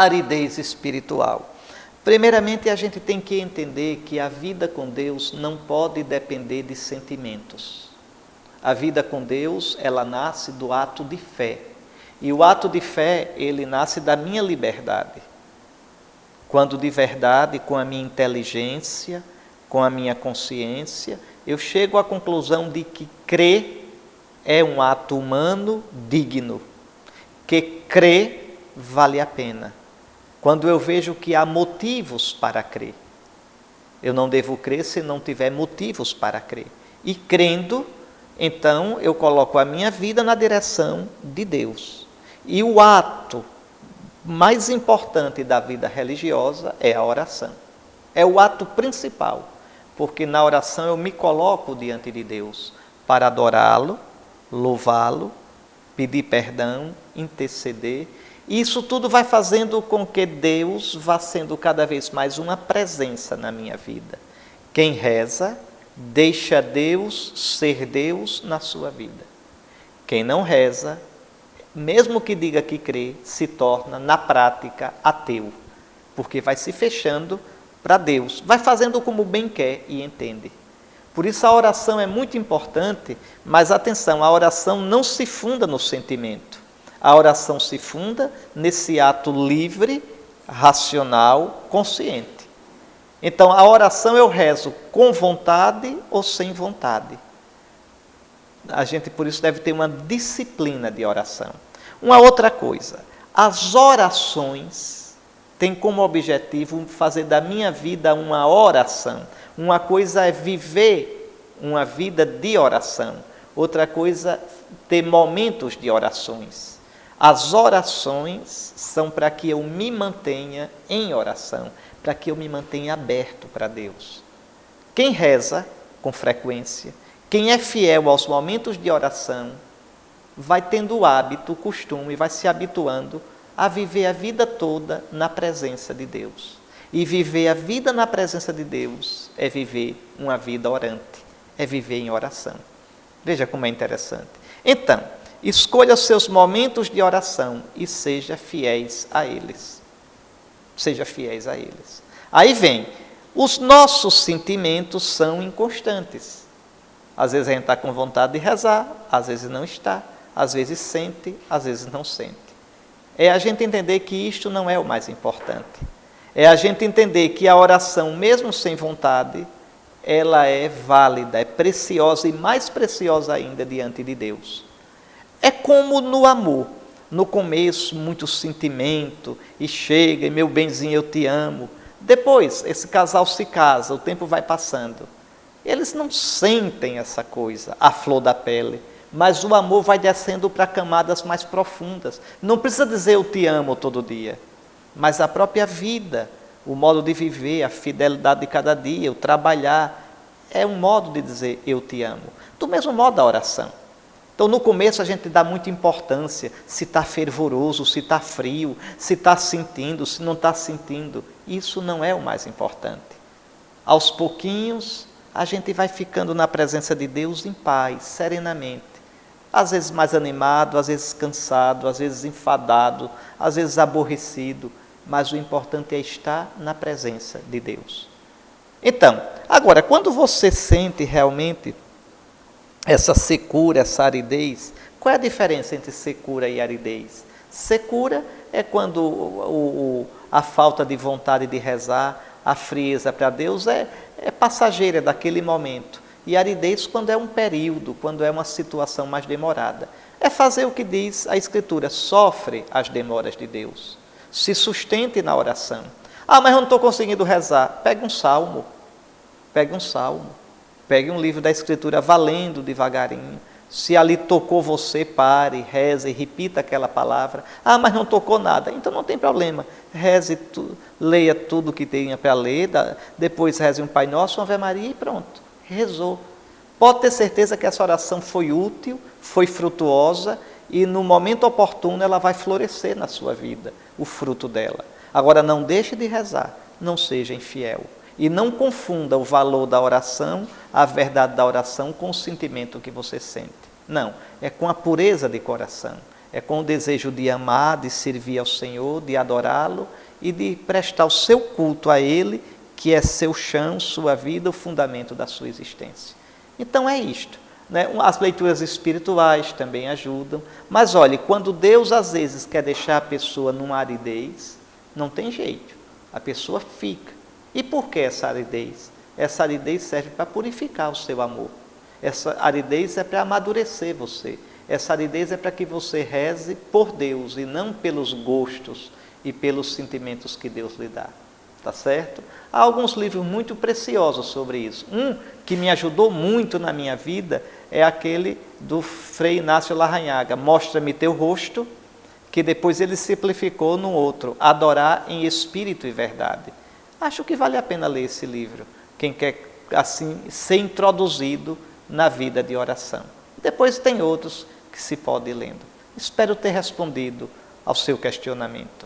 aridez espiritual. Primeiramente, a gente tem que entender que a vida com Deus não pode depender de sentimentos. A vida com Deus, ela nasce do ato de fé. E o ato de fé, ele nasce da minha liberdade. Quando de verdade, com a minha inteligência, com a minha consciência, eu chego à conclusão de que crer é um ato humano digno, que crer vale a pena. Quando eu vejo que há motivos para crer, eu não devo crer se não tiver motivos para crer. E crendo, então eu coloco a minha vida na direção de Deus. E o ato mais importante da vida religiosa é a oração. É o ato principal, porque na oração eu me coloco diante de Deus para adorá-lo, louvá-lo, pedir perdão, interceder. E isso tudo vai fazendo com que Deus vá sendo cada vez mais uma presença na minha vida. Quem reza, deixa Deus ser Deus na sua vida. Quem não reza, mesmo que diga que crê, se torna, na prática, ateu, porque vai se fechando para Deus, vai fazendo como bem quer e entende. Por isso a oração é muito importante, mas atenção, a oração não se funda no sentimento. A oração se funda nesse ato livre, racional, consciente. Então, a oração eu rezo com vontade ou sem vontade. A gente, por isso, deve ter uma disciplina de oração. Uma outra coisa, as orações têm como objetivo fazer da minha vida uma oração. Uma coisa é viver uma vida de oração. Outra coisa, ter momentos de orações. As orações são para que eu me mantenha em oração, para que eu me mantenha aberto para Deus. Quem reza com frequência, quem é fiel aos momentos de oração, vai tendo o hábito, o costume, vai se habituando a viver a vida toda na presença de Deus. E viver a vida na presença de Deus é viver uma vida orante, é viver em oração. Veja como é interessante. Então, escolha os seus momentos de oração e seja fiéis a eles. Seja fiéis a eles. Aí vem, os nossos sentimentos são inconstantes. Às vezes a gente está com vontade de rezar, às vezes não está, às vezes sente, às vezes não sente. É a gente entender que isto não é o mais importante. É a gente entender que a oração, mesmo sem vontade, ela é válida, é preciosa e mais preciosa ainda diante de Deus. É como no amor. No começo, muito sentimento, e chega, e meu benzinho, eu te amo. Depois, esse casal se casa, o tempo vai passando. Eles não sentem essa coisa, a flor da pele, mas o amor vai descendo para camadas mais profundas. Não precisa dizer eu te amo todo dia, mas a própria vida, o modo de viver, a fidelidade de cada dia, o trabalhar, é um modo de dizer eu te amo. Do mesmo modo a oração. Então, no começo, a gente dá muita importância, se está fervoroso, se está frio, se está sentindo, se não está sentindo. Isso não é o mais importante. Aos pouquinhos, a gente vai ficando na presença de Deus em paz, serenamente. Às vezes mais animado, às vezes cansado, às vezes enfadado, às vezes aborrecido. Mas o importante é estar na presença de Deus. Então, agora, quando você sente realmente essa secura, essa aridez, qual é a diferença entre secura e aridez? Secura é quando a falta de vontade de rezar, a frieza para Deus é passageira daquele momento. E aridez quando é um período, quando é uma situação mais demorada. É fazer o que diz a Escritura, sofre as demoras de Deus. Se sustente na oração. Ah, mas eu não estou conseguindo rezar. Pega um salmo. Pegue um salmo. Pegue um livro da Escritura, vá lendo devagarinho. Se ali tocou você, pare, reze, repita aquela palavra. Ah, mas não tocou nada. Então não tem problema. Reze, leia tudo que tenha para ler, depois reze um Pai Nosso, uma Ave Maria e pronto. Rezou. Pode ter certeza que essa oração foi útil, foi frutuosa e no momento oportuno ela vai florescer na sua vida, o fruto dela. Agora não deixe de rezar, não seja infiel. E não confunda o valor da oração, a verdade da oração, com o sentimento que você sente. Não, é com a pureza de coração, É com o desejo de amar, de servir ao Senhor, de adorá-lo e de prestar o seu culto a Ele, que é seu chão, sua vida, o fundamento da sua existência. Então é isto, né? As leituras espirituais também ajudam, mas olhe, quando Deus às vezes quer deixar a pessoa numa aridez, não tem jeito, a pessoa fica. E por que essa aridez? Essa aridez serve para purificar o seu amor. Essa aridez é para amadurecer você. Essa aridez é para que você reze por Deus e não pelos gostos e pelos sentimentos que Deus lhe dá. Tá certo? Há alguns livros muito preciosos sobre isso. Um que me ajudou muito na minha vida é aquele do Frei Inácio Larrañaga, Mostra-me teu rosto, que depois ele simplificou no outro, Adorar em Espírito e Verdade. Acho que vale a pena ler esse livro, quem quer assim ser introduzido na vida de oração. Depois tem outros que se pode ir lendo. Espero ter respondido ao seu questionamento.